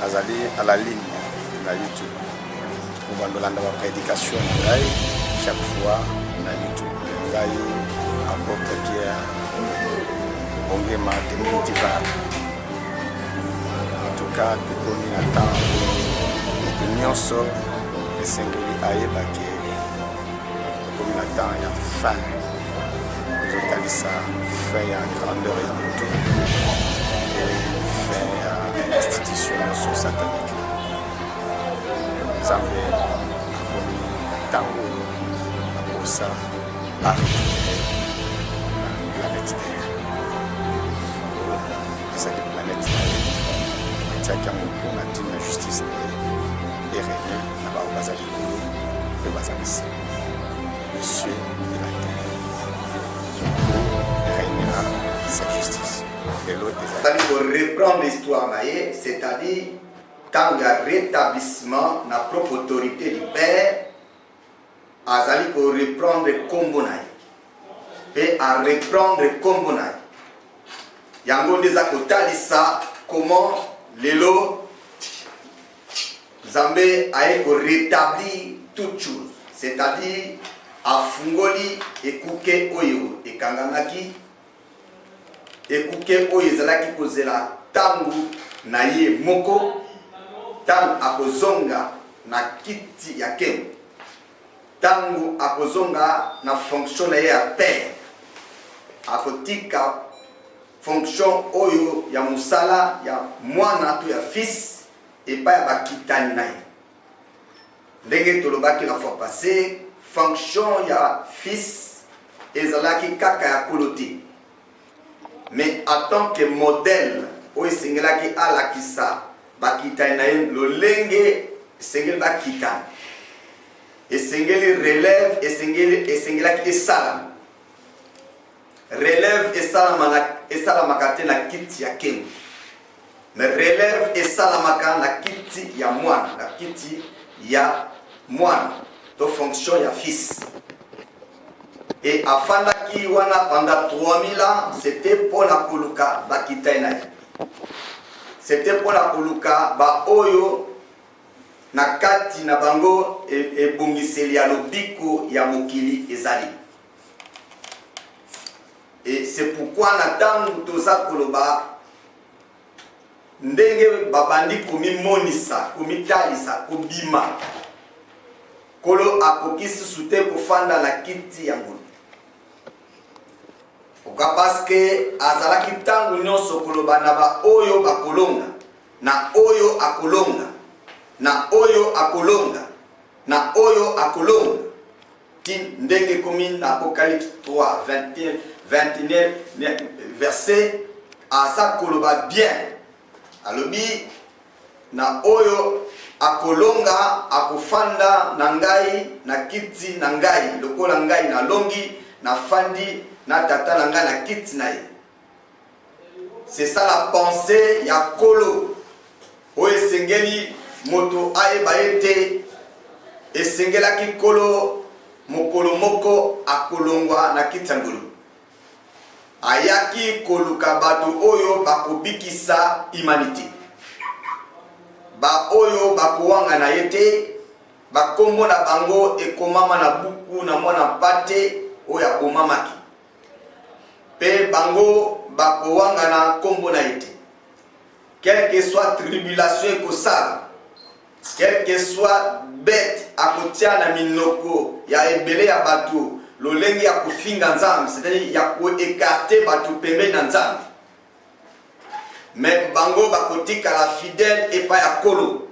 nazali à la ligne na YouTube. Pour bandolanda ma prédication ngai chaque fois na YouTube. Ngai apôtre Pierre Ongema Demitiva. En tout cas, tout na temps nyonso esengeli ayebake komi na temps ya fin tozotalisa fin ya grandeur ya motu fin ya institution nyonso satanique. Nzambe akomi ntango akosa arte na planète terre ezali planète terre atiaki yango mpona ntina ya justice na ye errégné na bao bazali kolo mpe bazali se le cieux et la terre régnera sa justice. C'est-à-dire pour reprendre l'histoire, c'est-à-dire quand il y a rétablissement de la propre autorité du Père, azali pour reprendre Kombonaï et à reprendre Kombonaï. Yango deza kotalisa comment lelo Zambé a rétabli toute chose, c'est-à-dire à Fungoli et Kouke Oyo et Kanganaki et Kouke Oyo Zalaki Kozela Tangu Naye Moko Tangu Akozonga na Kiti Yakem Tangu Akozonga na fonction ya père Akotika fonction Oyo ya Musala ya Mwana tu ya fils et pas ya bakitani naye ndenge tolobaki la fois passée fonction ya fils ezalaki kaka ya koloti mais en tant que modèle oyo esengelaki alakisa bakitani naye lolenge esengeli bakitani esengeli relève esengelaki esalama relève esalamaka te na kiti ya kengu. Mais relève et salamaka na kiti ya mwana, na kiti ya mwana, to fonction ya fils. Et afandaki wana pendant 3000 ans, c'était pour la koluka bakitainaye. C'était pour la koluka ba oyo na kati na bango e bongiseli ya lobiko ya mokili ezali. Et c'est pourquoi na tangu toza koloba ndenge babandi komimonisa komitalisa kobima kolo akokisi sute kofanda na kiti ya ngulu oka paske azalaki tangu nyonso koloba na ba oyo bakolonga na oyo akolonga na oyo akolonga na oyo akolonga tin ndenge komi na Apocalypse 3 21 verset asa koloba bien alobi na oyo akolonga akofanda na ngai na kiti na ngai lokola ngai na longi na fandi na tata na ngai na kiti na ye. C'est ça la pensée ya kolo oyo esengeli moto ayeba ete esengelaki kolo mokolo moko akolongwa na kiti ya ngulu ayaki koluka bato oyo bakobikisa humanité ba oyo bakowanga na yete bakombo na bango ekomama na buku na mwana pate oyo akomamaki pe bango bakowanga na kombo na yete quelle que soit tribulation ekosala quelle que soit bête akotia na minoko ya ebele ya bato lolenge ya kufinga nzambe, c'est-à-dire ya kuekarte batu pembeni na nzambe. Mais bango bakotika la fidèle et pas ya kolo.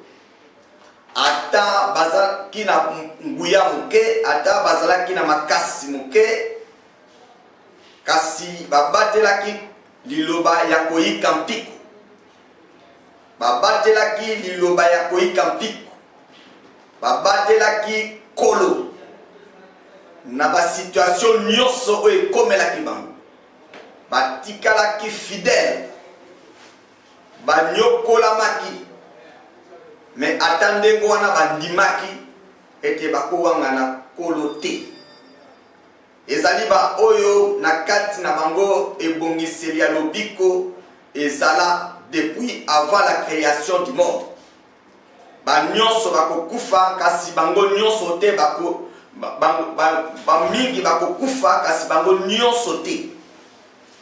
Ata bazala kina nguya muke, ata bazala kina makasi muke, kasi babatelaki liloba ya koyika mpiko. Babatelaki liloba ya koyika mpiko. Babatelaki kolo. Na ba situation nyonso oyo ekomelaki bango batikalaki fidèle banyokolamaki mais ata ndenge wana bandimaki ete bakowanga na kolo te ezali ba oyo na kati na bango ebongiseli ya lobiko ezala depuis avant la création du monde ba nyonso bakokufa kasi bango nyonso te mingi bakokufa kasi bango nyonso te.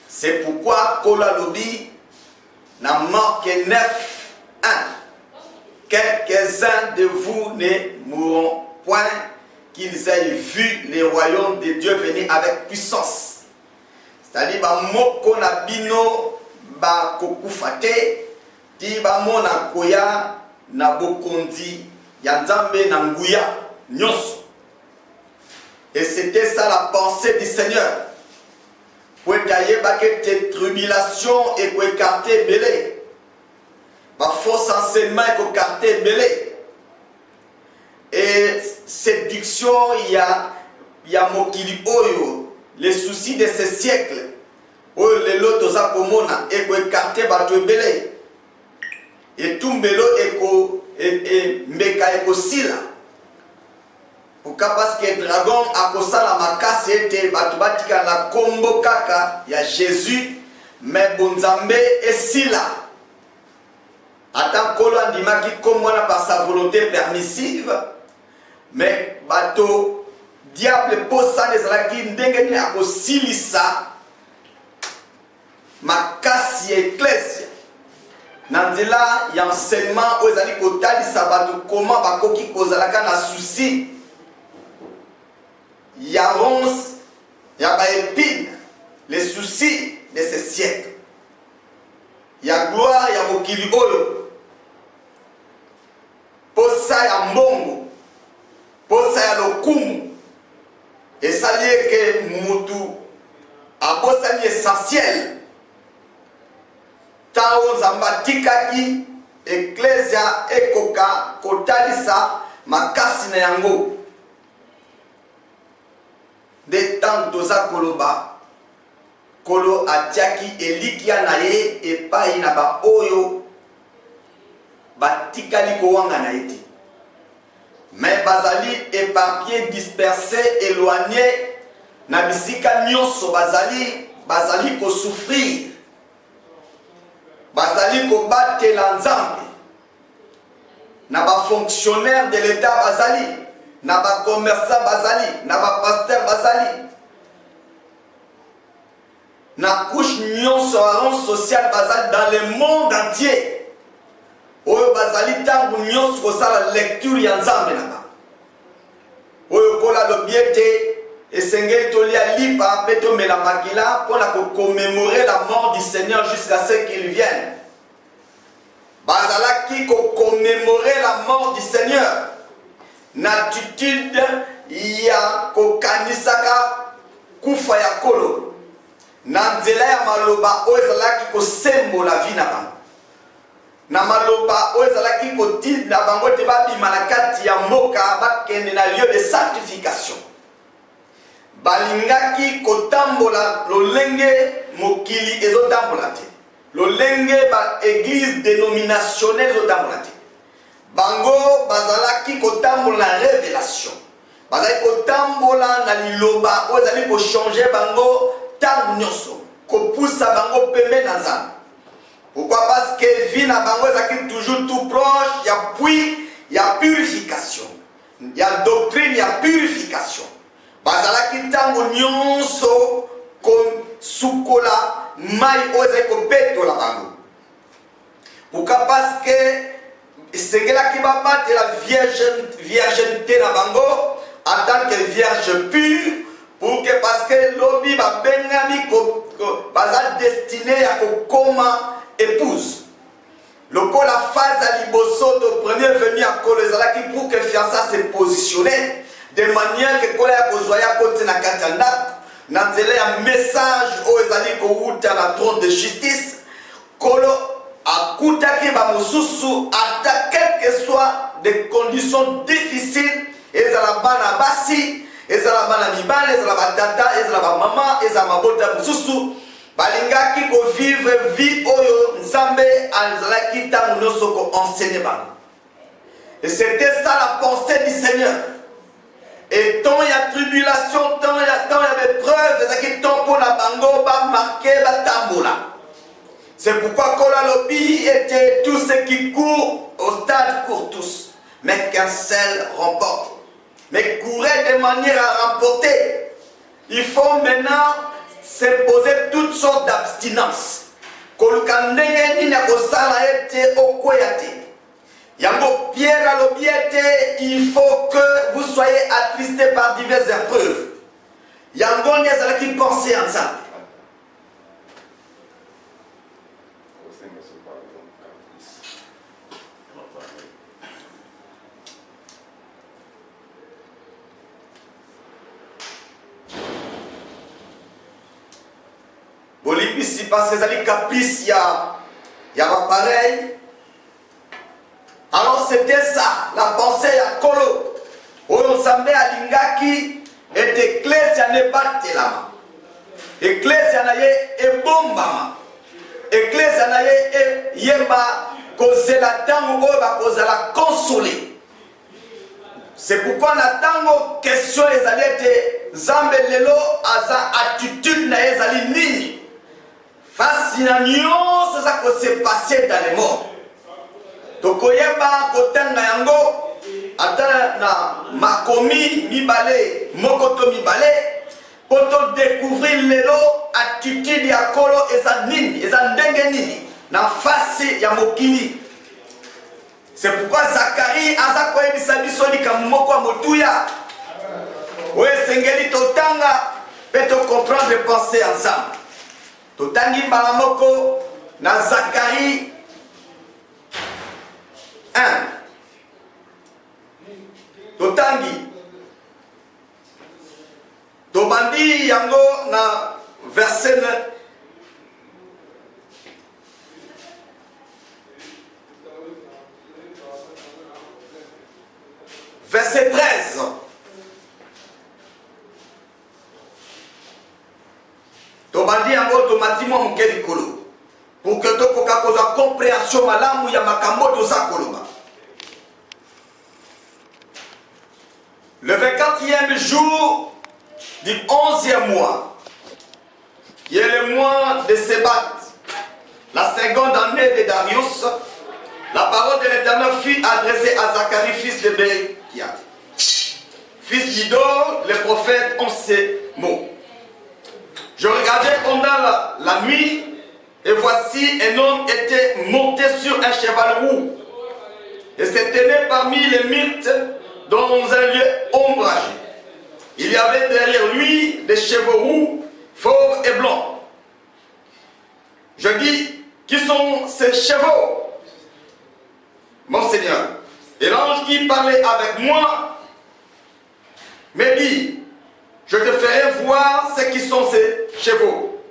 C'est pourquoi Kola lobi na Marc 9:1, quelques-uns de vous ne mourront point qu'ils aient vu le royaume de Dieu venir avec puissance. C'est-à-dire ba moko na bino ba kokufate ti ba mona koya na bokondi ya nzambe na nguya nyonso. Et c'était ça la pensée du Seigneur. Pour étayer que tes tribulations et pour écarter belé. Ma fausse enseignement et pour écarter belé. Et séduction, il y a mokili oyo, les soucis de ce siècle. Oyo les lotos à pomona et pour écarter bateau belé. Et tout mbelo et mbeka et sila. Parce que dragon a kosa la makasi ete batubatika la kombo kaka ya Jésus mais bonzambe esila. Attends kolo andimaki komwana par sa volonté permissive mais bato diable posa ezalaki ndenge nini akosilisa makasi ya ecclesia. Na nzela ya enseignement oyo ezali kotalisa bato comment bakoki kozalaka na souci il y a 11, il y a épine, les soucis de ce siècle. Il y a gloire, il y a mokili oyo. Posa ya mbongo, posa ya lokumu. Et ça lié que mutu a posa ni essentiel. Tao zamba tikaki, ecclesia ekoka kotalisa makasi na yango. De temps doza koloba kolo atiaki elikia na ye epai na ba oyo batikali kowanga na eti mais bazali éparpillés, dispersés, éloignés na bisika nyonso bazali ko souffrir, bazali ko batela nzambe na ba fonctionnaire de l'état bazali na ba commerçant bazali, na ba pasteur bazali, na couche nyonso rang social bazali dans le monde entier. Oyo bazali tangu nyonso kosala lecture ya nzambe na ba. Oyo kola lobiete esengeli tolia lipa pe tomela makila pour commémorer la mort du Seigneur jusqu'à ce qu'il vienne. Bazalaki ko commémorer la mort du Seigneur. N'attitude ya kokanisaka kufa ya kolo na nzela ya maloba oyo ezalaki kosembola vi na bango na maloba oyo ezalaki kotinda bango te babima na kati ya mboka bakende na lieu de sanctification. Balingaki kotambola lolenge mokili ezotambola te, lolenge ba église dénominationnelle ezotambola te. Bango bazalaki kotambola na révélation, bazalaki kotambola na liloba oyo ezali kochanger bango tangu nyonso, kopusa bango pembe na nzambe. Pourquoi? Parce que vie na bango ezalaki toujours tout proche ya puits ya purification, ya doctrine ya purification. Bazalaki tangu nyonso kosukola mai oyo ezali kopetola bango. Pourquoi? Parce que Sengelaki baba de la virginité na bango en tant que vierge pure pour que parce que lobi ba bengami ko bazal destiné à kokoma épouse. Loko la phase à liboso de premier venu à kolezalaki pour que fiança se positionner de manière que kola ya kozoya kote na katanda na nzela ya message o ezali ko uta na trône de justice kolo akutaki ba mususu ata quelles que soient des conditions difficiles ezala bana basi ezala bana mibale ezala batata ezala ba mama ezala mabota mususu balingaki ko vivre vie oyo nzambe azalaki tangu nyonso ko enseigner bango. Et c'était ça la pensée du Seigneur. Et tant il y a tribulation, tant il y a épreuve, ezalaki tant pour la bango ba marqué ba tambola. C'est pourquoi Kola Lobi était tous ceux qui courent au stade courent tous. mais qu'un seul remporte. Mais courir de manière à remporter, il faut maintenant s'imposer toutes sortes d'abstinence. Il faut que vous soyez attristés par diverses épreuves. Yango n'y qui penser ensemble. Bolibisi parce que les caprices, il y a pareil. Alors c'était ça, la pensée à Kolo. On s'en à Lingaki et l'Ecclésia ne batte là. L'Ecclésia est bombama. L'Ecclésia est yemba cause la tango cause la consoler. C'est pourquoi la tango question les alliés zambe lelo aza attitude na ezali nini. Face à nous, c'est ça qui s'est passé dans les morts. Tokoyeba kotanga yango ata na makomi mibale mokoto mibale poto découvrir lelo attitude ya kolo eza nini eza ndenge nini na face ya mokili. C'est pourquoi Zacharie aza koyebisa biso likambo moko ya motuya oyo esengeli totanga mpe tocomprendre et penser ensemble. Totangi baramoko na Zacharie 1. Totangi. Tobandi yango na verset 9. Verset 13. Tobandi yango automatikement mukeli kolo pour que tokoka koza compréhension malamu ya makambo toza koloba. Le 24e jour du 11e mois, qui est le mois de Sébat, la seconde année de Darius, la parole de l'Éternel fut adressée à Zacharie, fils de Berekia. Fils d'Ido, le prophète, en ces mots. Je regardais pendant la nuit, et voici un homme était monté sur un cheval roux, et se tenait parmi les myrtes dans un lieu ombragé. Il y avait derrière lui des chevaux roux, fauves et blancs. Je dis, qui sont ces chevaux, mon Seigneur? Et l'ange qui parlait avec moi me dit, je te ferai voir ce qui sont ces chevaux.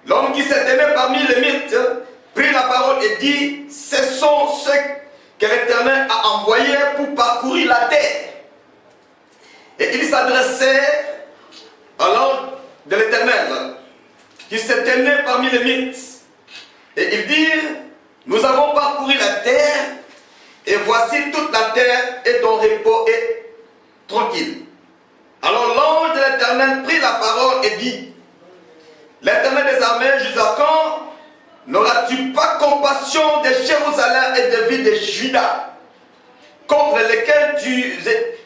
L'homme qui se tenait parmi les myrtes prit la parole et dit, ce sont ceux que l'Éternel a envoyés pour parcourir la terre. Et il s'adressait à l'ange de l'Éternel qui se tenait parmi les myrtes. Et il dit, nous avons parcouru la terre et voici toute la terre est en repos et tranquille. Alors l'ange de l'Éternel prit la parole et dit, l'Éternel des armées, jusqu'à quand n'auras-tu pas compassion de Jérusalem et de ville de Juda, contre lesquels tu es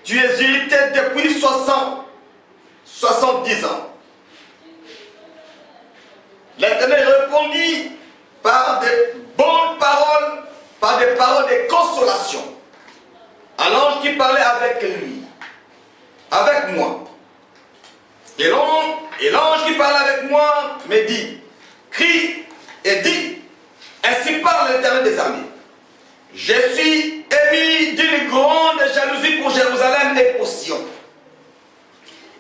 irrité depuis 70 ans? L'Éternel répondit par des bonnes paroles, par des paroles de consolation à l'ange qui parlait avec lui, avec moi. Et l'ange qui parlait avec moi me dit, crie et dit, ainsi parle l'Éternel des armées. Je suis émis d'une grande jalousie pour Jérusalem et pour Sion.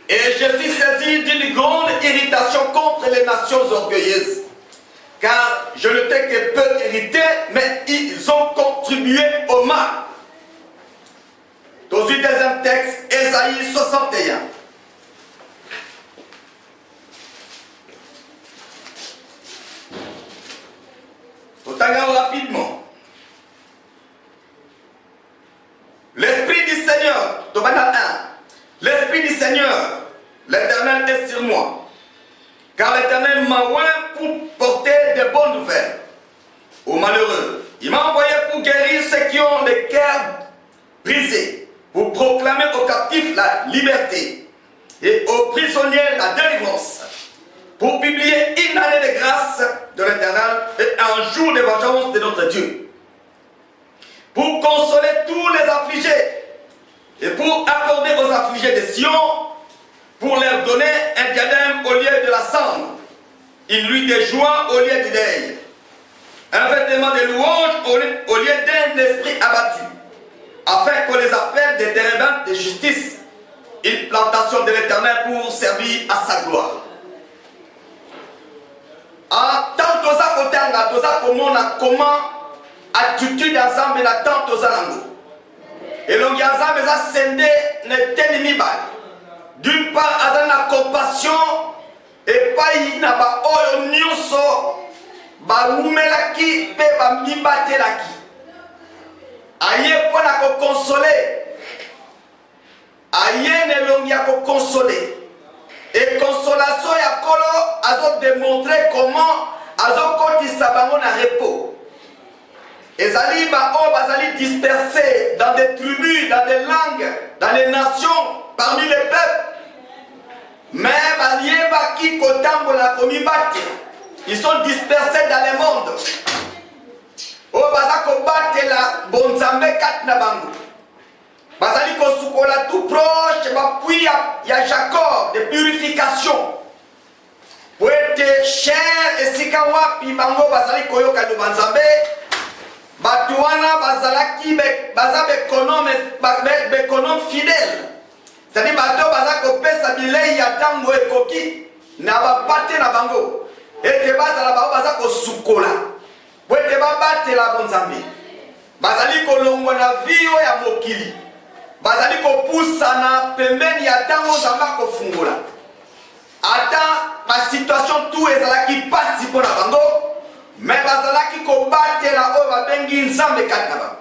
Et je suis saisi d'une grande irritation contre les nations orgueilleuses. Car je ne t'ai que peu irrité, mais ils ont contribué au mal. Dans le deuxième texte, Ésaïe 61. Regarde rapidement. L'Esprit du Seigneur, Tobana 1. L'Esprit du Seigneur, l'Éternel est sur moi. Car l'Éternel m'a oint pour porter de bonnes nouvelles aux malheureux. Il m'a envoyé pour guérir ceux qui ont le cœur pour publier une année de grâce de l'Éternel et un jour de vengeance de notre Dieu. Pour consoler tous les affligés et pour accorder aux affligés de Sion, pour leur donner un diadème au lieu de la cendre, une nuit de joie au lieu du deuil, un vêtement de louange au lieu d'un esprit abattu, afin qu'on les appelle des térébintes de justice, une plantation de l'Éternel pour servir à sa gloire. Tant que ça kotanga, toza komona comment attitude ensemble na tant toza lango. Et l'on y ensemble ça sende ne tenimi ba. D'une part, azana na compassion et pas na ba oyo nyonso ba umelaki pe ba mibatelaki. Aye pona ko consoler. Aye ne l'on y a ko consoler. Et consolation ya kolo azo démontrer comment azo kotisa bango na repos. Ezali ba o bazali dispersés dans des tribus, dans des langues, dans les nations, parmi les peuples. Mais balieba ki kotambola komibati. Ils sont dispersés dans le monde. O bazako batela bonzambe kat na bango. Bazali kosukola tout proche, puis ya Jacob de purification. Pour être cher et sikawa pi bango bazali koyoka do banzambe. Batuana bazalaki bazabe économe fidèle. C'est-à-dire bato bazako pesa bilei ya tango ekoki na bapate na bango. Et te bazala ba bazako sukola. Pour être babate la bonzambe. Bazali kolongwa na vio ya mokili. Bazali ko poussana pembeni ya tango zamba ko fungola. Ata ma situation tout ezalaki pasi pona bango, mais bazalaki ko batela o babengi nzambe kataba.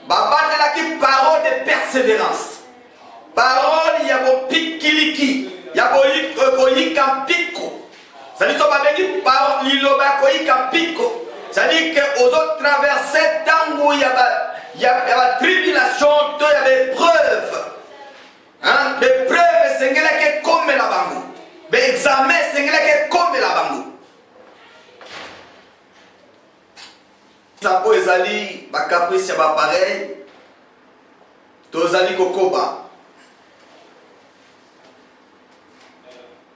Ba batelaki parole de persévérance. Parole ya bo pikiliki, ya bo yika piko. C'est-à-dire so babengi parole liloba ko yika piko. C'est-à-dire que aux autres traverser tango ya la tribulation, il y a des preuves. Hein? Des preuves, c'est que comme la bango. Des examens, c'est que comme la bango. Ça peut être un caprice, c'est pareil. Tozali kokoba.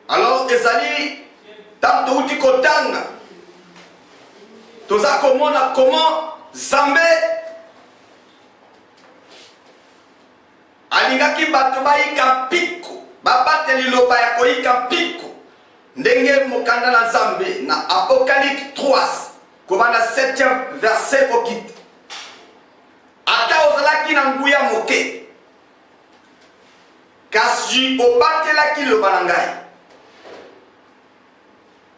Alors, ezali, tant que tu kotanga. Toza comment Zambé. Alingaki bato bayika mpiko babateli liloba ya koyika mpiko ndenge mokanda na Nzambe na Apocalypse 3 kobanda 7e verset kokita ata ozalaki na nguya moke kasi obatelaki liloba na ngai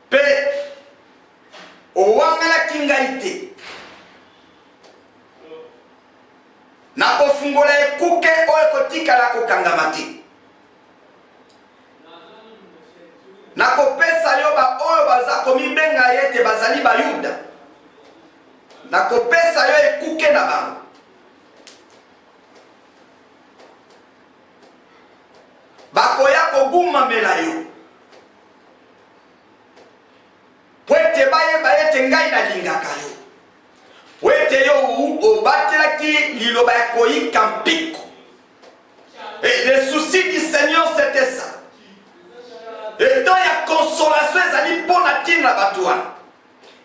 mpe owangalaki ngai te na kofungola ekuke oyo kotikala kokangama te na kopesa yo ba oyo baza komibenga ye te bazali bayuda na kopesa yo ekuke na bango bakoya kogumamela yo po ete bayeba ete ngai nalingaka yo wete yo obatelaki liloba ya koyika mpiko. Et le souci du Seigneur c'était ça. Et tant ya consolation ezali pona tina batuana.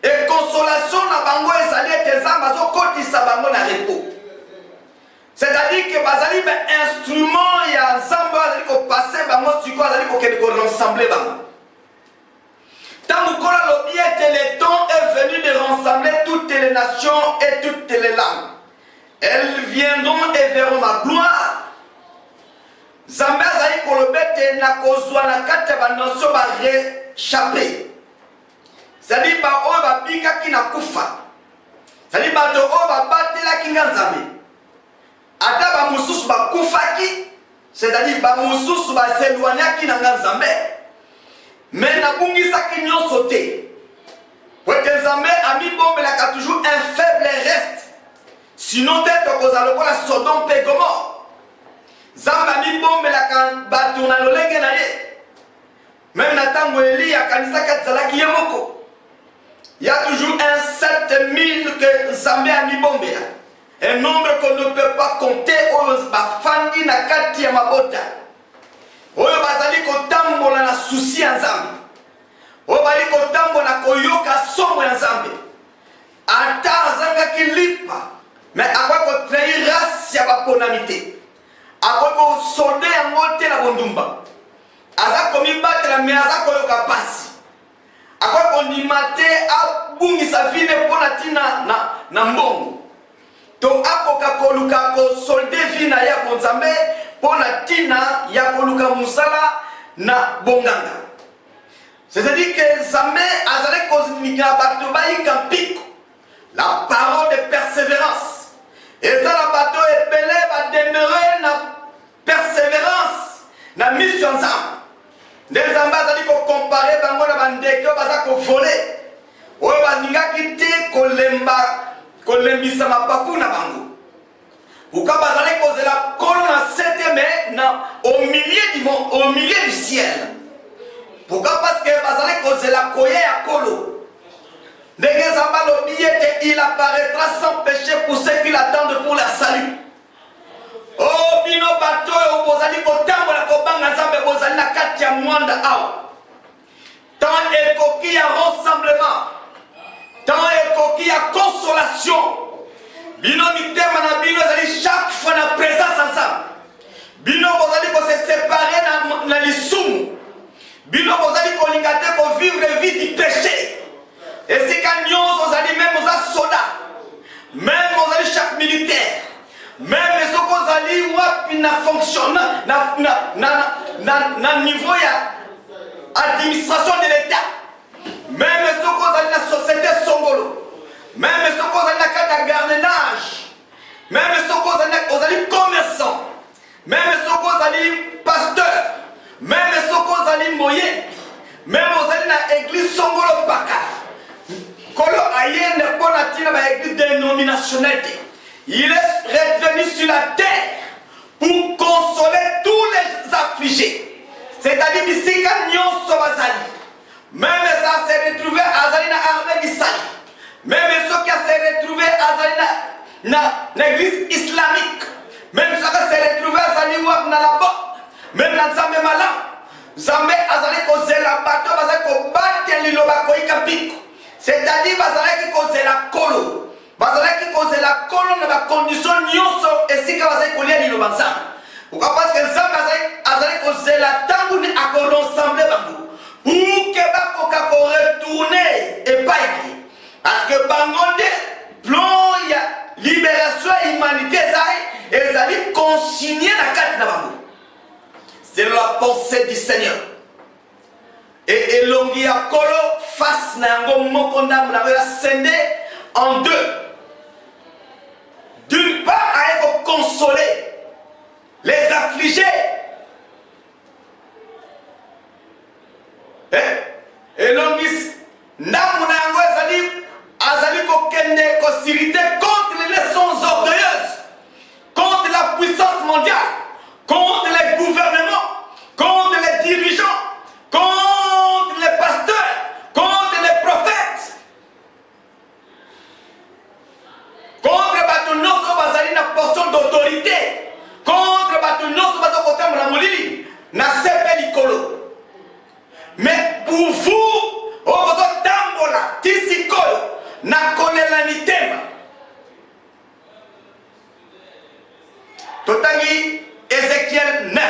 Et consolation na bango ezali ete Nzambe azokotisa bango na repos. C'est-à-dire que bazali be instrument ya Nzambe azali ko passer bango siko azali ko kende ko rassembler bango. Tant que le temps est venu de rassembler toutes les nations et toutes les langues. Elles viendront et verront ma gloire. Zambé azali kolobete na kozwa na kati ya banation ba réchappé. C'est-à-dire ba oyo babikaki na kufa. C'est-à-dire bato oyo babatelaki nga Nzambe. Ata ba mususu bakufaki, c'est-à-dire ba mususu baseloignaki na nga Nzambe. Mais nabungisaki nyonso te. Po ete Nzambe amibombelaka toujours un faible reste. Sinon te tokozala lokola Sodome mpe Gomorrhe. Nzambe amibombelaka bato na lolenge na ye. même Natango Eli à Kanisa Katzalaki Yamoko. Il y a toujours un 7000 que Zambé a mis bombé. Un nombre qu'on ne peut pas compter au Bafandi Nakati Yamabota. Oyo bazali kotambola na souci ya Nzambe. Oyo bali kotambola koyoka somo ya Nzambe. Ata azanga kilipa. Mais akwa ko trahir race ya baponamité. Akwa ko solde ya ngote na bondumba. Aza komibatela me aza koyoka pasi. Akwa ko ndimate abungisa vine pona tina na mbongo. To akoka koluka ko solde vina ya bonzambe pona tina ya koluka musala na bonganga. C'est-à-dire que Zambé azale kozimika bato baika piko. La parole de persévérance. Et ça la bato epele va demeurer na persévérance na mission Zambé. Des Zambé azali ko comparer bango na bandeke baza ko voler. Oyo bazingaki te kolembisa mapapu na bango. Pourquoi bazali kozela kolo na septième au milieu du ciel. Pourquoi? Parce que bazali kozela koye ya kolo. Il apparaîtra sans péché pour ceux qui l'attendent pour leur salut. Oh bino bato o bozali kotambola kobanga Nzambe bozali na kati ya mwanda awa. Tant ekoki ya rassemblement, tant ekoki ya consolation. Bino mitema na bino ezali chaque fois na présence ensemble. Bino bozali ko se séparer na lisumu. Bino bozali ko lingate ko vivre vie du péché. Et si quand nous allons même aux soldats, même aux chefs militaires, même les autres allons na fonctionne na niveau ya administration de l'État, même les autres allons la société songolo, même les autres allons la carte gardenage, même les autres allons commerçants, même les autres allons pasteurs, même les autres allons moyens, même aux allons la église songolo baka. Kolo ayende ponatina ba église dénominationnelle. Il est revenu sur la terre pour consoler tous les affligés. C'est-à-dire ici quand nous sommes bazali. Même ça s'est retrouvé à Zalina armée d'Israël. Même ceux qui s'est retrouvé à Zalina l'église islamique. Même ceux qui s'est retrouvé à Zalina na la botte. Même dans Zambé malam. Zambé azali ko zela bato bazali ko battre liloba ko ikapiko. C'est-à-dire bazalaki kozela kolo. Bazalaki kozela kolo na ba condition nyonso esika bazali kolia liloba Nzambe. Pourquoi? Parce que Nzambe azali kozela tangu ni akorassembler bango. Pour que bakoka ko retourner et pas y. Parce que bangonde plan ya libération humanité zai ezali consigné na kati na bango. C'est la pensée du Seigneur. Et elongi ya kolo face na yango moko ndambo na ya scindé en deux. D'une part, à consoler les affligés. Elongi ndambo na yango azali kokende kosirite contre les leçons orgueilleuses, contre la puissance mondiale, contre les gouvernements, contre les dirigeants, contre les pasteurs, contre les prophètes, contre Batunoso Bazali na portion d'autorité, contre Batunoso Bazokotam la Molili, na sepe likolo. Mais pour vous, Obozo Tambola, Tisikolo, na kolela nitema. Totangi Ézéchiel 9.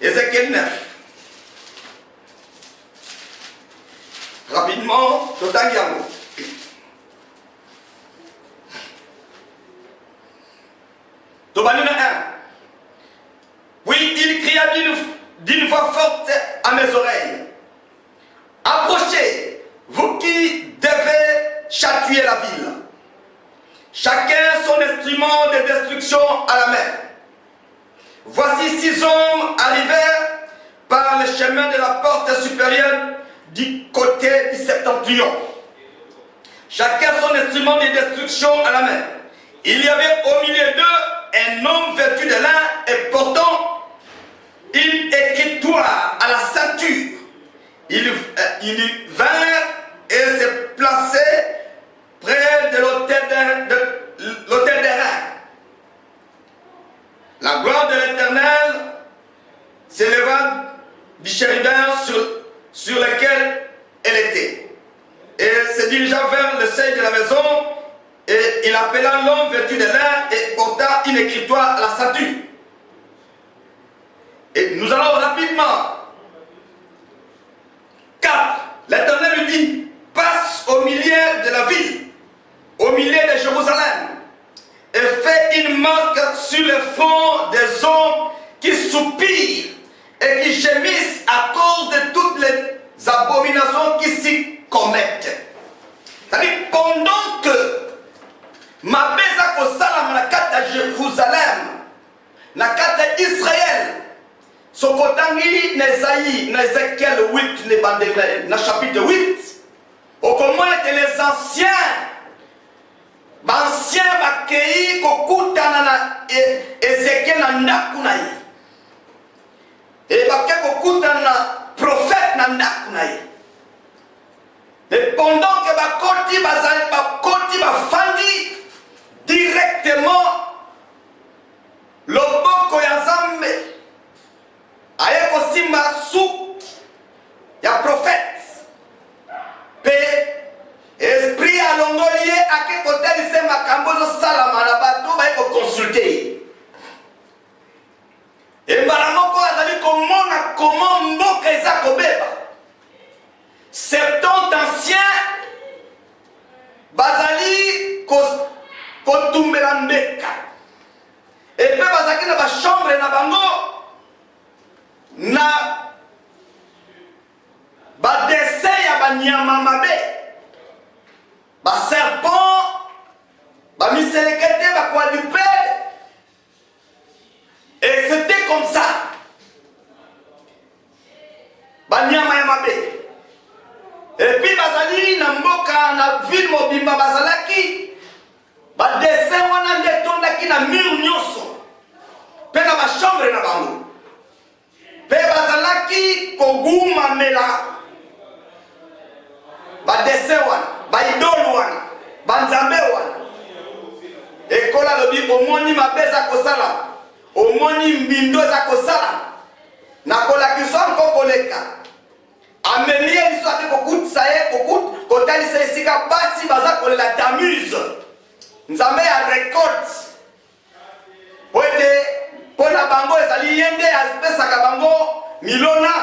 Ézéchiel 9. Rapidement, Totangiamo. Tobaluna 1. Puis il cria d'une voix forte à mes oreilles. Approchez, vous qui devez châtier la ville. Chacun son instrument de destruction à la main. Voici 6 hommes arrivèrent par le chemin de la porte supérieure du côté du septentrion. Chacun son instrument de destruction à la main. il y avait au milieu d'eux un homme vêtu de lin et portant une écritoire à la ceinture. Ils vinrent et se plaçaient près de l'autel des reins. La gloire de l'Éternel s'éleva du chérubin sur lequel elle était, et se dirigea vers le seuil de la maison, et il appela l'homme vêtu de lin et porta une écritoire à la ceinture. Et nous allons rapidement. 4. L'Éternel lui dit, passe au milieu de la ville, au milieu de Jérusalem, et fais une marque sur le front des hommes qui soupirent et qui gémissent à cause de toutes les abominations qui s'y commettent. C'est-à-dire, pendant que ma beza kosalam na kata Jérusalem, na kata Israël, sokotangi Nesaïe, na Ézéchiel 8, na chapitre 8, au comment que les anciens bakei kokutana na Ézéchiel na ndaku na ye, et bakei kokutana na prophète na ndaku na ye. Mais pendant que bakoti bafandi directement loboko ya Nzambe aye kosimba su ya prophète pe esprit alongoli ye ake kotalisa makambo ezosalama na bato baye koconsulte. Embala moko azali komona komo mboka eza kobeba. 70 anciens bazali kotumbela mbeka, epe bazalaki na bachambre na bango na badessin ya banyama mabe, baserpent, bamiselekete, baquadrupède, et c'était comme ça. Banyama ya mabe. Et puis bazali na mboka na ville mobimba bazalaki ba dessin wana ndetondaki na mur nyonso pe na bachambre na bango, pe bazalaki kogumamela ba dessin wana, ba idole wana, ba nzambe wana. Ekola lobi omoni mabe eza kosala, omoni mbindo eza kosala, nakolakisa nko koleka. Amemi eliso ate kokutisa ye kotalisa esika pasi baza kolela Tamuz, nzambe ya récolte, po ete mpo na bango ezali ye nde apesaka bango milona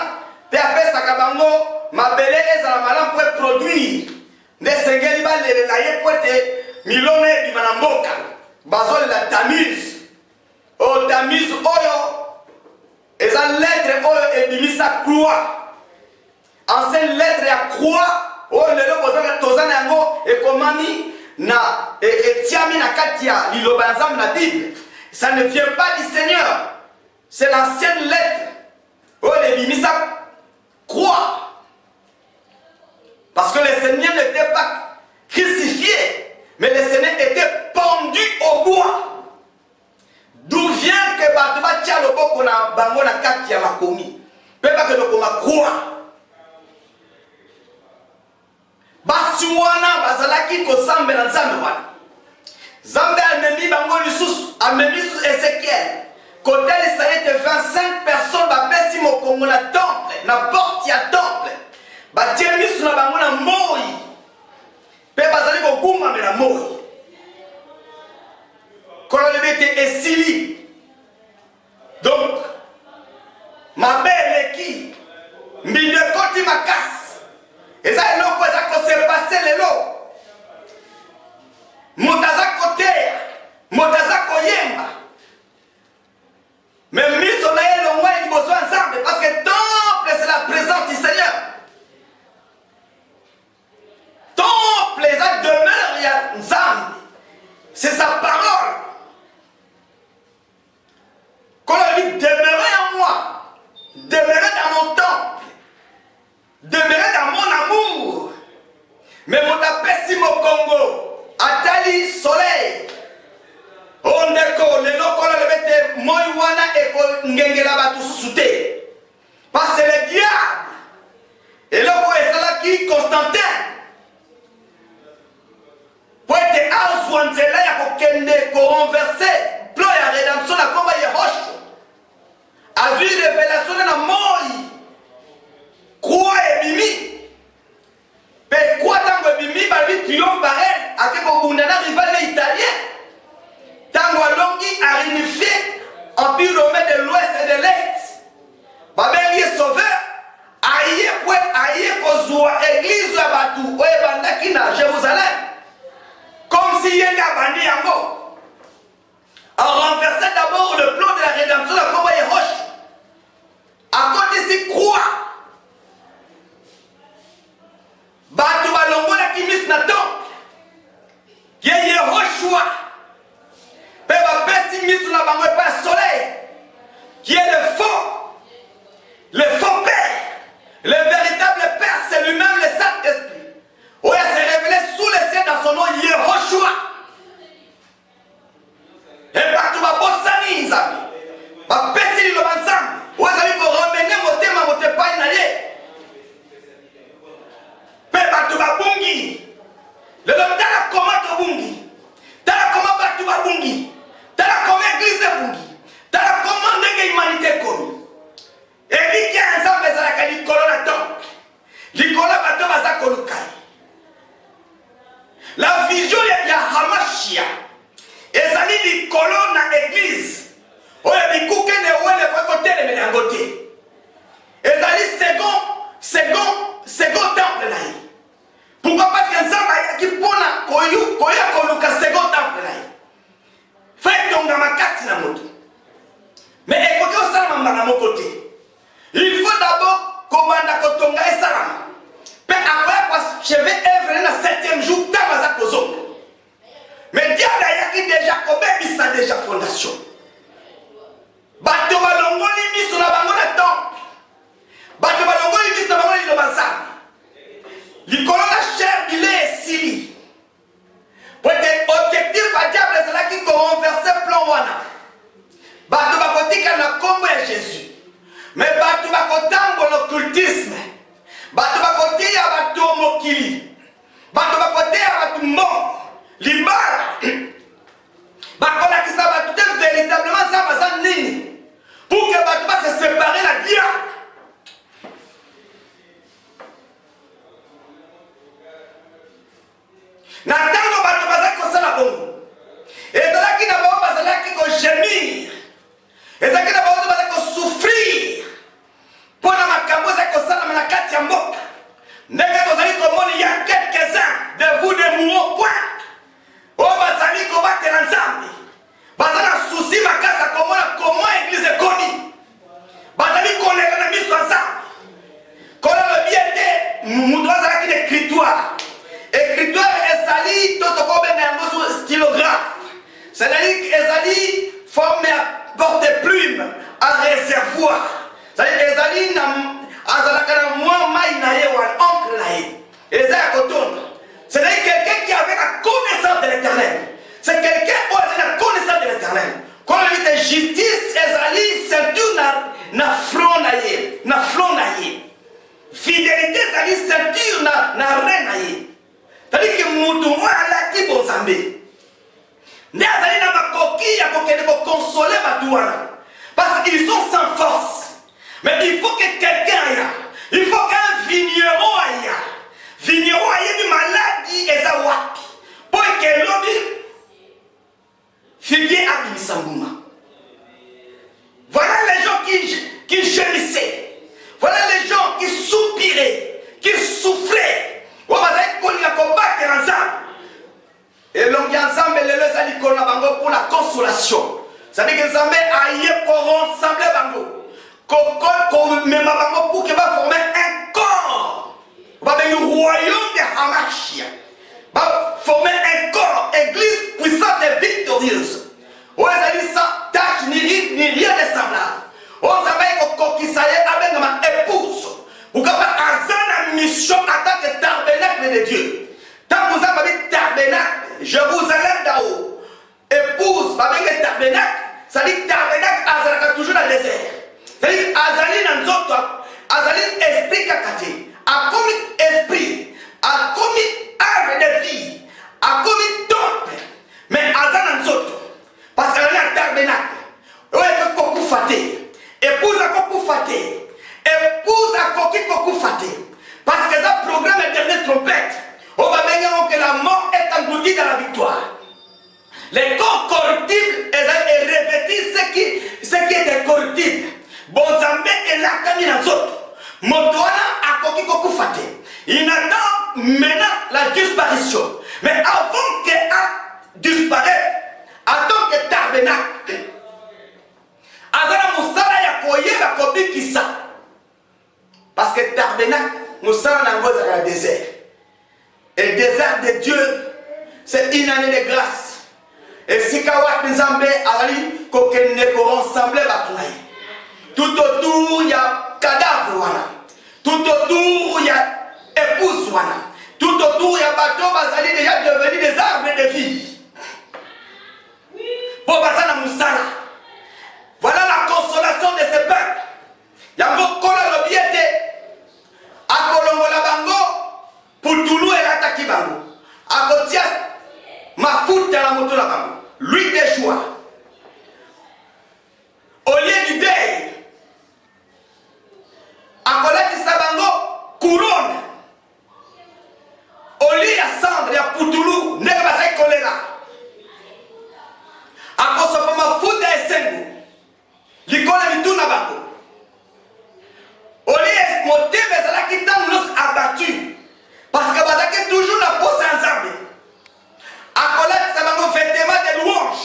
mpe apesaka bango mabele ezala malamu po eproduire, nde esengeli balelela ye po ete milona ebima na mboka, bazolela Tamuz. O Tamuz oyo eza lettre oyo ebimisa croix, ancienne lettre ya croix oyo lelo tozana yango ekomami na etiami na kati ya liloba ya Nzambe na Bible. Ça ne vient pas du Seigneur, c'est l'ancienne lettre oyo ebimisa croix, parce que le Seigneur n'était pas crucifié, mais le Seigneur était pendu au bois. D'où vient que bato batia loboko na bango na kati ya makomi pe bake lokoma croix. Basi wana bazalaki kosambela Nzambe wana. Nzambe amemi bango lisusu, amemi lisusu Ézéchiel kotalisa ete 25 personnes bapesi mokongo na temple, na porte ya temple, batie misu na bango na moi pe bazali kogumamela moi. Kololobi ete esili. Donc mabe eleki, mbindo ekoti makasi, eza eloko eza kosepase lelo. Moto aza koteya, moto aza koyemba, mais miso na ye elongwa liboso ya Nzambe, parce que temple c'est la présence du Seigneur. Temple eza demeure ya Nzambe, c'est sa parole. bato susu te. Parce que le diable eloko esalaki Constantin po ete azwa nzela ya kokende korenverse plan ya rédemption na komba Yehoshua. Azwi révélation na moi croix ebimi pe croix tango ebimi balobi triomphe pareil ake kobunda na rival italien tango alongi aréunifié empire romain de l'ouest et de l'est babengi ye sauveur aye kozwa église ya batu oyo ebandaki na Jérusalem comme si ye nde abandi yango a renversé d'abord le plan de la rédemption na komba Yehoshua akotisi croix bato balongolaki miso na temple ye Yehoshua mpe bapesi miso na bango epai ya soleil qui est le faux père, le véritable père, c'est lui-même le Saint-Esprit. Oui, il s'est révélé sous le ciel dans son nom, Yehoshua. Et partout, ma bossani, nzambe. Ma pesili lo banzambe. Oui, ça veut dire pour ramener motema motepa inaye. Pe partout, ma bungi. Le nom tala comment bungi. Tala comment partout, ma bungi. Tala comment église bungi. Tala comment ndenge humanité komi. Eliki ya nzambe ezalaka likolo na temple. Likolo bato baza kolukai. La vision ya Hamashia ezali likolo na église. Oyo bikuke ne wele kwa kotelemela yango te. Ezali second temple na ye. Pourquoi? Parce que nzambe ayaki mpona koya koluka second temple na ye. Fait tonga makati na moto. Mais écoutez au salama mbana moko te. Il faut d'abord komanda kotonga esalama. Pe akoya kwa cheve œuvre na 7e jour tabaza kozonga. Mais diable ayaki déjà kobebisa déjà fondation. Bato balongoli miso na bango na temple. Bato balongoli miso na bango liloba nzambe. Likolo na chair bile esili. Peut-être objectif à diable ezalaki korenverse plan wana. Bato bakotika na kombo ya Jésus. Mais bato bakotambo l'occultisme. Bato bakotia bato mokili. Bato bakotia bato mort. Libara. Bakolakisa bato te véritablement ça baza nini. Pour que bato va se séparer la diable. Natango bato baza kosala bongo. Ezalaki na bao bazalaki ko gémir. Ezalaki na bao baza ko souffrir. Pona makambo za kosala na kati ya mboka. Ndenge tozali komoni ya quelques-uns de vous de mourons point. O bazali ko batela nzambe. Bazana souci makasa komona comment église ekoni. Bazali kolela na miso nzambe. Kola le biete mundo azalaki d'écritoire. Écritoire ezali totoko benga yango stylographe. C'est-à-dire ezali formé à porte-plume, à réservoir. C'est-à-dire ezali na azalaka na mwa mai na ye wan encre na ye. Eza ya kotonda. C'est-à-dire quelqu'un qui avait la connaissance de l'Éternel. C'est quelqu'un qui a la connaissance de l'Éternel. Quand on dit de justice, ezali ceinture na front na ye, na front na ye. Fidélité ezali ceinture na rein na ye. C'est-à-dire que mutu mwa alaki bozambe. Ne azali na makoki ya kokende ko consoler batu wana. Parce qu'ils sont sans force. Mais il faut que quelqu'un aille. Il faut qu'un vigneron aille. Vigneron aille du maladie et ça wapi. Pour que l'homme figuier à Bimisambuma. Voilà les gens qui gémissaient. Voilà les gens qui soupiraient, qui souffraient. On va dire qu'on y a combattu ensemble. Et l'homme ensemble, les deux alliés pour la consolation. Ça veut dire que ensemble, aïe pour ensemble bango. Même bango pour qu'il va former un corps. On va faire le royaume de Hamashia. Va former un corps, église puissante et victorieuse. On va dire ça, tâche ni rien de semblable. On va dire que qui s'aille avec ma épouse. Pour qu'il va avoir une mission en tant que tabernacle de Dieu. Tant que vous avez tabernacle, Jérusalem d'en-haut, épouse, avec le tabernacle, ça dit tabernacle, azalaka toujours dans le désert. C'est nzoto azali esprit kakati akomi esprit akomi arbre de vie akomi temple mais azana nzoto parce que la tabernacle oyo kokufa te épouse akokufa te épouse akoki kokufa te parce que ça programme éternel trompette on va bien que la mort est engloutie dans la victoire. Les corps corruptibles est revêtis ce qui est corruptible. Bon Zambé est là comme il autres. Motoana a koki kokufa te. Il attend maintenant la disparition. Mais avant qu'elle disparaisse, attend que tabernacle azala musala ya koyeba kobikisa parce que tabernacle musala nango ezala na désert et le désert de Dieu c'est une année de grâce et si kawat nzambe azali kokende ko rassembler bato na ye tout autour il y a cadavre wana tout autour il y a épouse wana tout autour il y a bateau bazali déjà devenus des arbres de vie pour bazana musala. Voilà la consolation de ce peuple. Yango kola lobiete akolongola bango putulu elataki bango akotia mafuta na moto na bango l'huile de joie au lieu du deuil akolatisa bango couronne au lieu ya cendre ya putulu ndenge bazali kolela akosopa mafuta esengo likola mituna bango olie motema ezalaki ntango nyonso abattu parce que bazalaki toujours na posa ya nzambe akolatisa bango vêtement de louange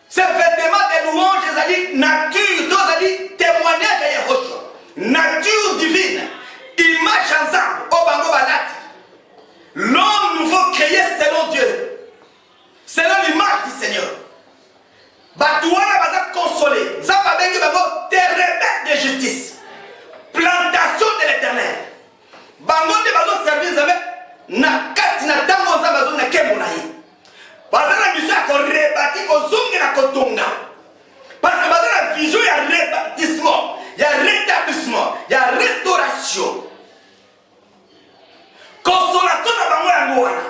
ce vêtement de louange ezali nature to ezali témoignage ya yehoshua nature divine image ya nzambe oyo bango balati l'homme nouveau créé selon Dieu selon l'image du Seigneur. Batouana baza consolé. Nzamba bengi bango terrebet de justice. Plantation de l'éternel. Bango de bazo servir nzambe na kati na tango nzamba zo na kembo na ye. Baza na mission ya korebati kozongi na kotonga. Parce que baza na vision ya rebâtissement, ya rétablissement, ya restauration. Consolation na bango yango wana.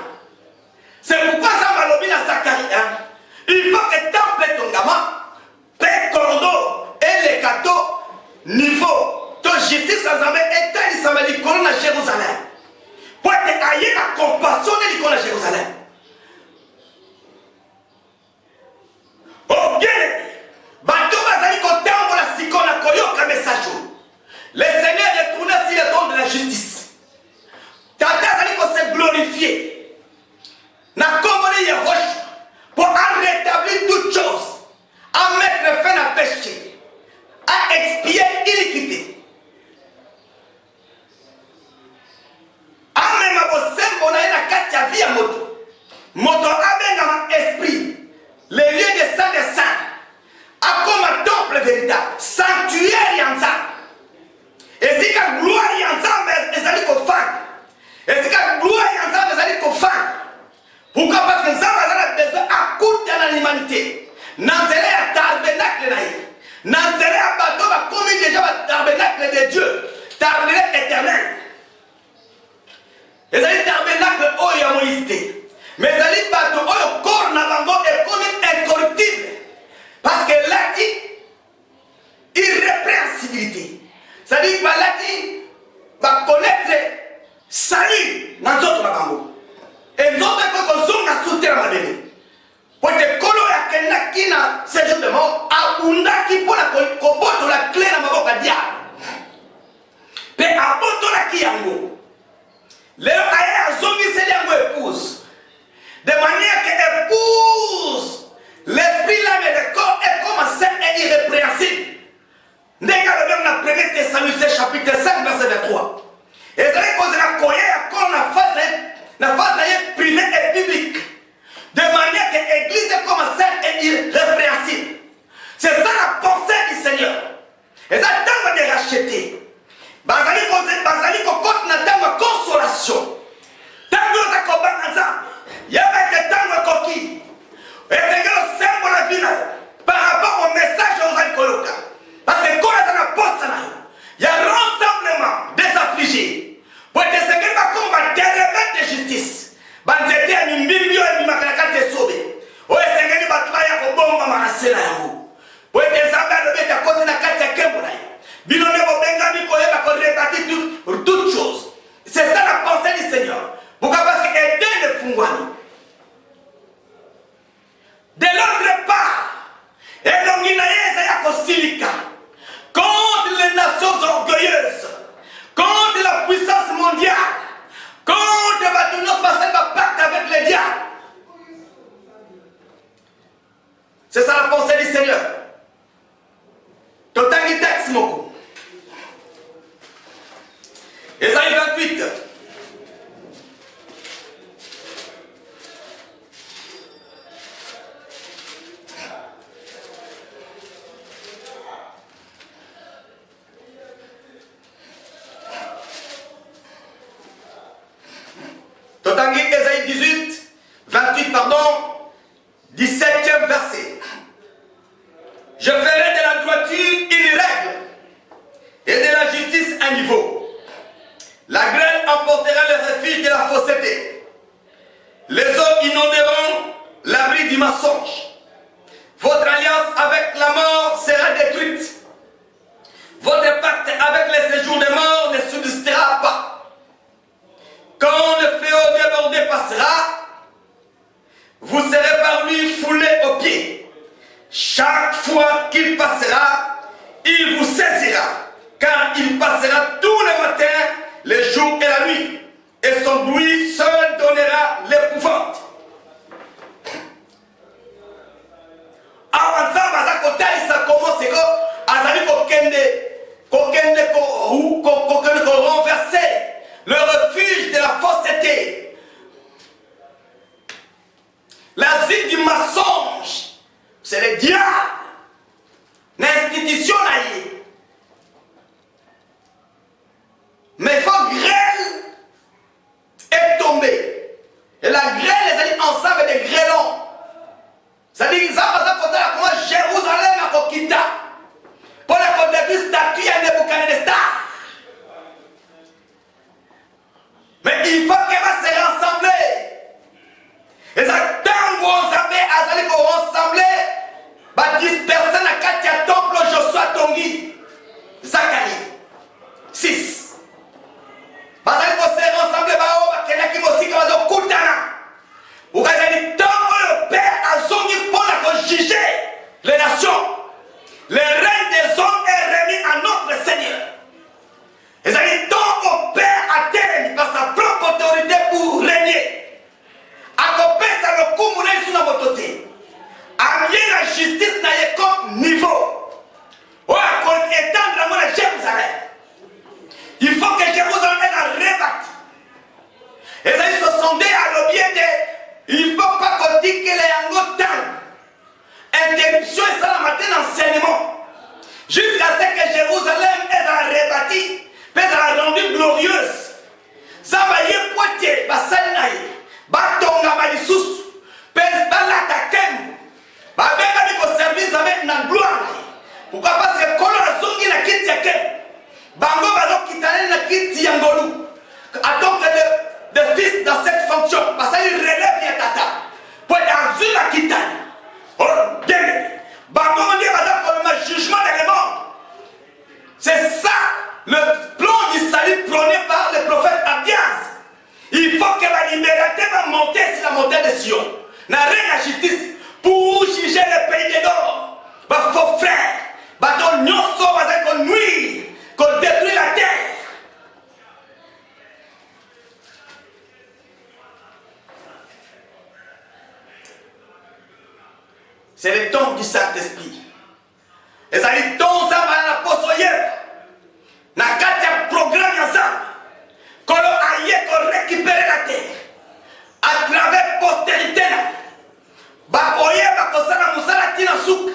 C'est pourquoi nzamba lobi na Zacharie 1. Il faut que temple tongama, paix cordeau et les cadeaux niveau de justice ensemble et tel ensemble l'icône à Jérusalem. Pour que aille la compassion de l'icône à Jérusalem. Oh bien, bateau bazali kotambo la sikona koyoka message. Le Seigneur est tourné sur le trône de la justice. Tata azali ko se glorifier. Na kombole ya roche. Pour rétablir toutes choses, à mettre fin à péché, à expier l'iniquité. Amen, ma bossem, on a une carte à vie à moto. Moto amen dans esprit. Les lieux de saint des saints. A comme un temple véritable. Sanctuaire yanza. Et si la gloire yanza, mais elle est qu'au fan. Et si la gloire yanza, mais elle est qu'au fan. Pourquoi? Parce que Nzamba a besoin à coûte de l'humanité. Nanzele a tabernacle naïe. Nanzele a bateau va commis déjà le tabernacle de Dieu. Tabernacle éternel. Et ça dit tabernacle oh ya Moïse. Mais ça dit bateau oh ya corps na bango est comme incorruptible. Parce que là dit irrépréhensibilité. Ça dit bah là dit va connaître salut dans notre bango. Et nous autres, nous avons soutenu la bébé. Pour que kolo ya kenaki na séjour de mort, abundaki pour la koboto la clé na maboko ya diable. Pe aboto la ki Silika, contre les nations orgueilleuses, contre la puissance mondiale, contre notre pacte avec les diables. C'est ça la pensée du Seigneur. Totangi texte moko. Ésaïe 28. Totangi Ésaïe 18, 28, pardon, 17e verset. Je ferai de la droiture une règle et de la justice un niveau. La grêle emportera le refuge de la fausseté. Les eaux inonderont l'abri du mensonge. Votre alliance avec la mort sera détruite. Votre pacte avec les séjours des morts ne subsistera pas. Quand le fléau débordé passera, vous serez par lui foulés aux pieds. Chaque fois qu'il passera, il vous saisira, car il passera tous les matins, les jours et la nuit, et son bruit seul donnera l'épouvante. Avant ça, ça commence à renverser le refuge de la fausseté, l'asile du mensonge. C'est le diable, l'institution là. Mais il faut grêle est tombée. Et la grêle, les amis, ensemble des grêlons. C'est-à-dire, ça va comment Jérusalem a quitté. Pour la côté statue à Nebuchadnezzar. Mais il faut qu'elle va se rassembler. Et ça, tant qu'on s'appelle à rassembler, va disperser la Katia Temple Joshua Tongi. Zacharie 6. Parce qu'il faut se rassembler, il faut aussi comme Koutana. Vous avez dit, tant que le Père a zongi pour la juger les nations, le règne des hommes est remis à notre Seigneur. Et ça dit, tant que le Père a terminé par sa propre autorité pour régner, à couper ça le coup, mon œil sur la mototé. À bien la justice n'a comme niveau. Ou à étendre la Jérusalem. Il faut que Jérusalem soit rebattue. Et ça, ils se sont dit à l'objet il ne faut pas qu'on dise qu'il est en autre temps. Interruption et ça la matin d'enseignement. Jusqu'à ce que Jérusalem est rebâtie, puis elle a rendu glorieuse. Ça va y être poitier, va s'ennailler, va tomber à l'issous, puis va l'attaquer. Va bien aller au service avec la gloire. Pourquoi parce que quand on a zongi la quitte yake, bango bazo kitane la quitte yangolu. Attends que de fils dans cette fonction, parce qu'il relève les tata. Pour être dans la kitane. Oh, bien. Bango on dit pour le jugement des mondes. C'est ça le plan du salut prôné par le prophète Abdias. Il faut que la liberté va monter sur la montagne de Sion. N'a rien la justice pour juger le pays des dors. Ma faux frère, ton nyonso va qu'on nuit, qu'on détruit la terre. C'est le temps du Saint-Esprit. Et ça dit, ton ça va l'apôtre hier. N'a qu'à programme ensemble. Qu'on aille qu'on récupère la terre. À travers postérité. Bakoye bakosala musala tina suka.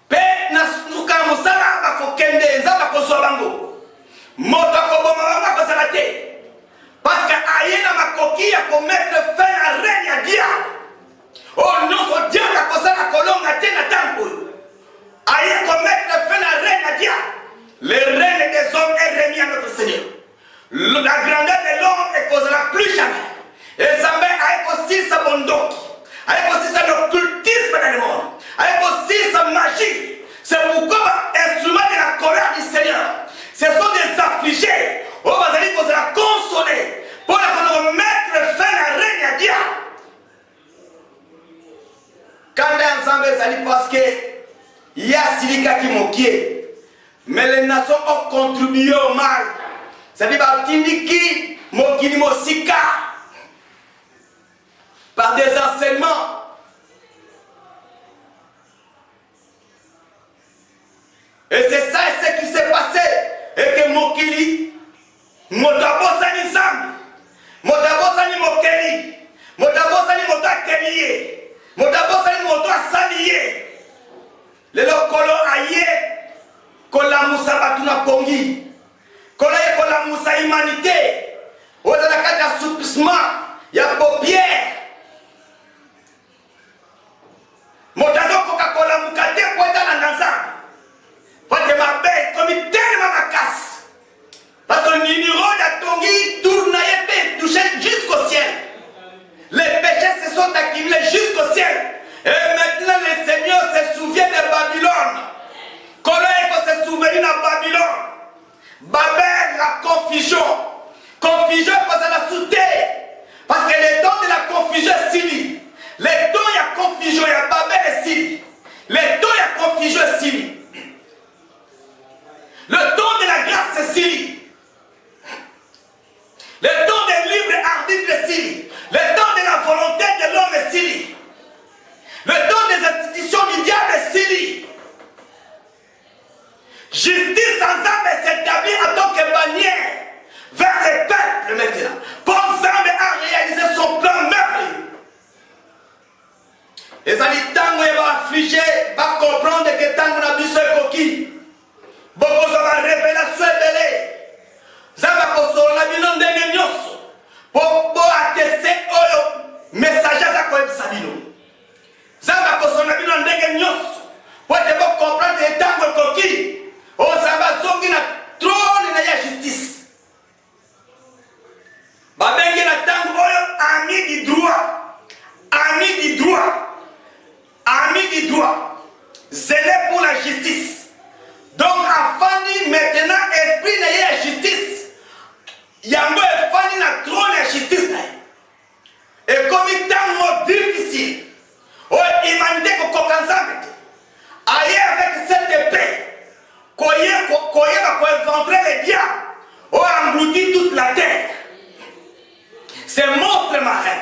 Pe na suka musala bakokende nzamba kosobango. Moto koboma bakosala te. Parce que aye na makoki ya mettre fin à règne à diable. Oh non, son diable a causé la colonne à Téna Tango. Aïe, qu'on mette le feu à règne à diable. Le règne des hommes est remis à notre Seigneur. La grandeur de l'homme ne causera plus jamais. Et ça met avec aussi sa bondoki, avec aussi son occultisme dans le monde, avec aussi sa magie. C'est pourquoi instrument de la colère du Seigneur. Ce sont des affligés. Oh, vous allez qu'on sera consolé pour qu'on mette le feu à règne à diable. Quand ensemble, ça dit parce que il y a Silika qui mokié. Mais les nations ont contribué au mal. C'est-à-dire batindiki mokili mosika par des enseignements. Et c'est ça ce qui s'est passé. Et que mokili motabosani zambi, motabosani mokeli, motabosani motakeliye, motabosani motasaliye. Le lokolo aye kola musa batuna pongi, kola ye kola musa humanité. Ozala kati assoupissement ya paupière. Motazo koka mukate kwenda na ndanza. Parce que ma bête comme tellement ma casse. Parce que le numéro d'Atongi tourne et touché jusqu'au ciel. Les péchés se sont accumulés jusqu'au ciel. Et maintenant le Seigneur se souvient de Babylone. Comment se souvenir de Babylone? Babel, la confusion. Confusion parce que la soute. Parce que les temps de la confusion est Syrie. Les temps il y a confusion, il y a Babel et Syrie. Les temps il y a confusion et Syrie. Le temps de la grâce c'est Syrie. Le temps des libres arbitres est Syrie. Le temps de la volonté de l'homme est Syrie. Le temps des institutions du diable est Syrie. Justice sans âme s'établit en tant que bannière vers les peuples maintenant. Pour Zambé a réalisé son plan merveilleux. Les habitants vont affliger, vont comprendre que tant qu'on a vu ce coquille. Beaucoup de révélation est Zamba kosola bino ndenge nyoso po atester oyo message za ko ebisabino. Zamba kosola bino ndenge nyoso po te bo comprendre tango koki o zamba zongi na trône na ya justice. Babengi na tango oyo ami du droit. Ami du droit. Ami du droit. Zélé pour la justice. Donc, afani maintenant, esprit de la justice. Yango afani na trône de justice. Et comme il est un mot difficile, humanité ko kokanzambe. Aïe avec cette épée, koye va éventrer les diables, engloutir toute la terre. C'est monstre marin.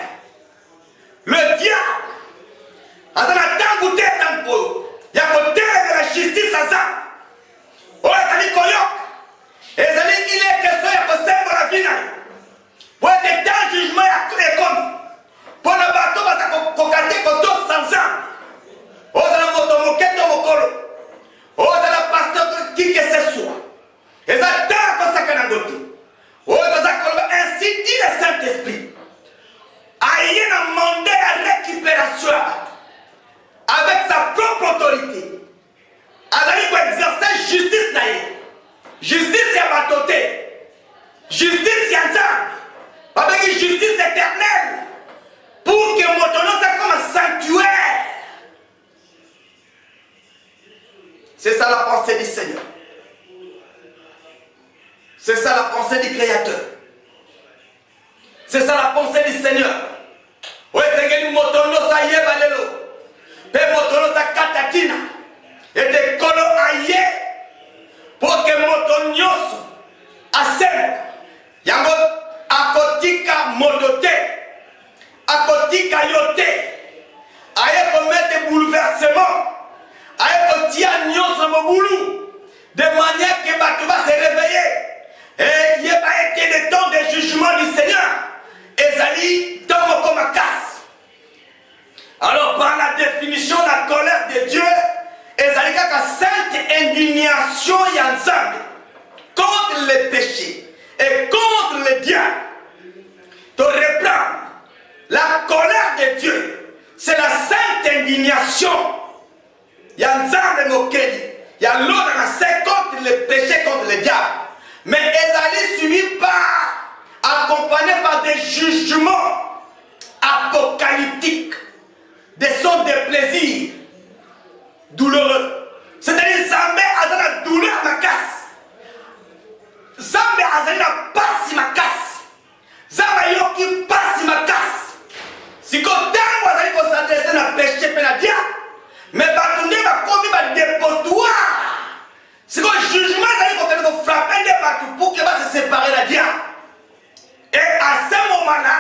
Le diable, à la tangoute tango, il y a côté de la justice à ça. Oh, ezali koyoka. Ezali il est question ya kosemba la vie na yo. Pour être dans jugement ya ekomi. Pour le bateau baza kokate koto sans âme. Ozala moto moketo mokolo. Ozala pasteur qui que ce soit. Ezali ta kosaka na ngoti. Ozaza koloba ainsi dit le Saint-Esprit. Aïe na mandé à récupération avec sa propre autorité. Azali ko exercer justice na ye. Justice ya batote. Justice ya nzambe. Avec justice éternelle. Pour que motono soit comme un sanctuaire. C'est ça la pensée du Seigneur. C'est ça la pensée du Créateur. C'est ça la pensée du Seigneur. Oui, c'est motono sa yebalelo. Pe motono sa katakina. Et des colo aïe pour que moto nyoso asem yango akotika modote akotika yote aye commettre bouleversement aye kotia nyoso mobulu de manière que bato va se réveiller et il y a été le temps de jugement du Seigneur ezali tomo comme casse. Alors par la définition la colère de Dieu ezali kaka sainte indignation ya nzambe contre les péchés et contre les diables. Te reprendre la colère de Dieu, c'est la sainte indignation ya nzambe mokeli ya l'autre contre les péchés, contre les diables. Mais ezali suivi par, accompagné par des jugements apocalyptiques, des sortes de plaisirs douloureux. C'est-à-dire Zambé a la douleur ma casse. Zambé a la passe ma casse. Zambé yoki passe ma casse. Si quand on va s'adresser à péché et à diable, mais batunde va commis ma dépotoir. pour que va se séparer la diable. Et à ce moment-là,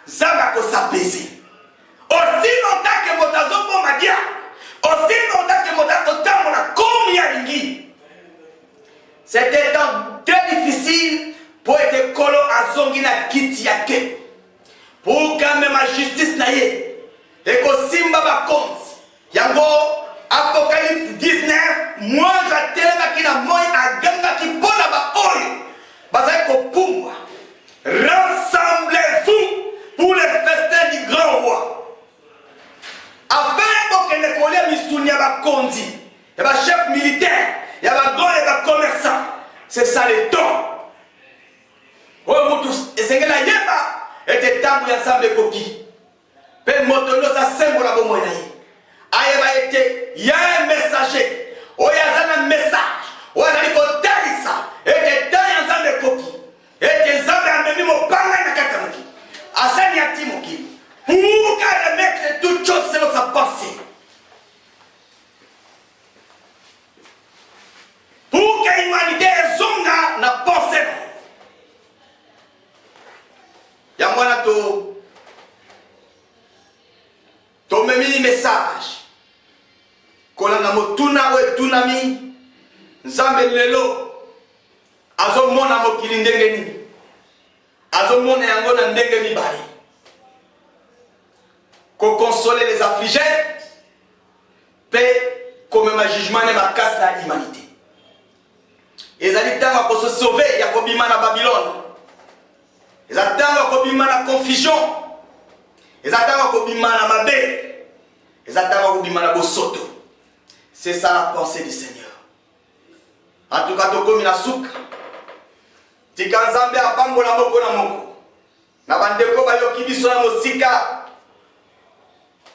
Zamba va s'apaiser. Aussi longtemps que Motazo pour ma diable, aussi longtemps que Motazo temps la combien de c'était très difficile pour être colo à Zongina Kitiake. Pour quand même la justice naïe. Et que Simba va compte. Yango, Apocalypse 19, moi j'attends qui n'a moi à Ganga qui pose là-bas. Basé ko Pumba. Rassemblez-vous pour le festin du grand roi. Afin que les collègues Missounia va conduire. Il y a un chef militaire, il y a un grand et un commerçant. C'est ça le temps. Et c'est que la yéba était tambour ensemble de coquilles. Pe motono sa symbole à bon moyen. Ayeba était, il y a un messager. Il y a un message. Il y a un kotalisa. Et des temps ensemble de coquilles. Et des hommes à même mon parler de Katamuki. Asani Atimoki. Pour qu'elle mette toutes choses selon sa pensée. Pour que l'humanité et Zonga n'a pensé. Il y a moi to memi message. Kolana motuna we tunami. Nzambe lelo. Azo mona mokili ndenge ni. Azo mona yango na ndenge ni bari. Ko consoler les affligés. Paix comme ma jugement ne ma casse la humanité. Et ça dit tant pour se sauver, il y a kobima na Babylone. Et ça tant kobima na confusion. Et ça tant kobima na mabé. Et ça tant kobima na bosoto. C'est ça la pensée du Seigneur. En tout cas, tokomi na souka. Tika Nzambe apambola moko na moko. Na bandeko bayoki biso na mosika.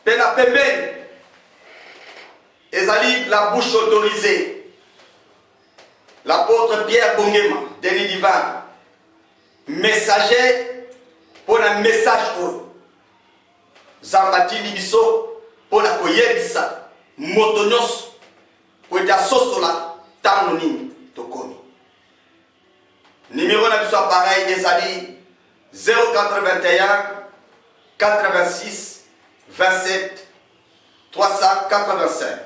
Pe na pembeni. Ezali la bouche autorisée. L'apôtre Pierre Bongema, Denis Divin, messager pour un message haut. Zambati Libiso pour la koyebisa. Motonyos pour être sosola tanonini tokomi. Numéro na biso pareil Ezali 081 86 27 385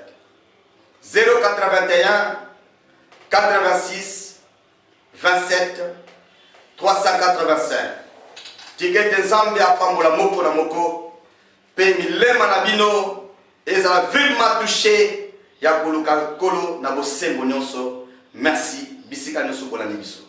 081 86 27 385. Tikete Nzambe apambola moko na moko pe milema na bino ezala vraiment touché ya koluka kolo na bosembo nyonso. Merci bisika nyonso kolandi biso.